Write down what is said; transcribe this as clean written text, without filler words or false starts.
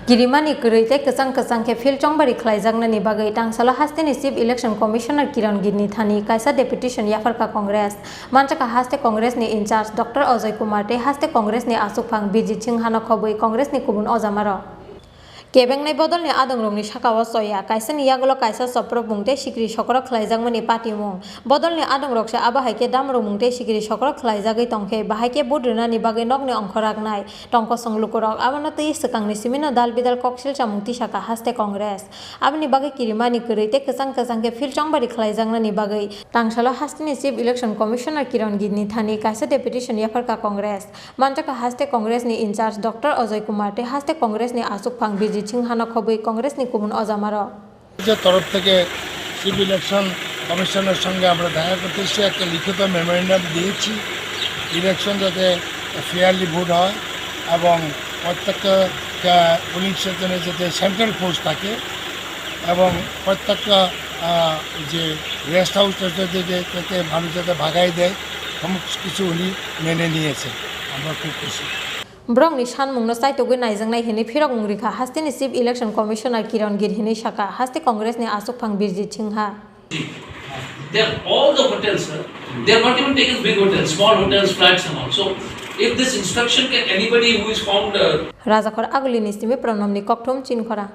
Kirimani Kurite Kasang ke Phil Chongbari Klaizangna Nibagai Tangsalo Hasteni Chief Election Commissioner Kiran Gini Thani Kaisa Deputation Yapharkha Congress Manchaka Haste Congress ni in charge Dr. Ojay Kumar te Haste Congress ni Asukphang Biji Chinghana Khobui Congress ni Kubun Ozamaro Kebeng nai bodol ni adong rong ni sakawa soya kaisa ni yagolo kaisa sopro bungte sikri sokro khlaijang mani party mung bodol ni adong roksa aba haike damro mungte sikri sokro khlaijagai tongke bahaike budruna ni bagai nok ni ongkhorak nai tongko songlukorok abano tei sekang ni simina dal bidal koksil chamungti saka haste congress abni bagai kirimani kurite kesang ke fil chongbari khlaijang ni bagai tangsalo hasteni chief election commissioner Kiran Gini Thani kaisa deputation Yapharkha congress manchaka haste congress ni in charge Dr. Ojay Kumar te haste congress ni Asukphang Biji Chinghana Khobui Congress ni Kubun Ozamaro যে তরফ থেকে chief election কমিশনের সঙ্গে আমরা দেখা করতে এসেছি একটা লিখিত মেমোরেন্ডাম দিয়েছি ইলেকশন যাতে ফেয়ারলি ভোট হয় এবং প্রত্যেকটা পোলিং স্টেশনে যাতে সেন্ট্রাল ফোর্স থাকে এবং প্রত্যেকটা যে রেস্ট হাউস যাতে মানুষ যাতে ভাগাই দেয় সমস্ত কিছু উনি মেনে নিয়েছেন আমরা খুব খুশি Brong ni shan mungno sai to gunai jangnai hini phirok mungrikha Hasteni Chief Election Commissioner Kiran Giri hini saka Haste Congress ni Asukphang Birji Chingha They are all the hotels, sir. They are not even taken big hotels, small hotels, flats and all. So if this instruction can anybody who is found Rajakhor aguli ni simi pronom ni kokthom chin khora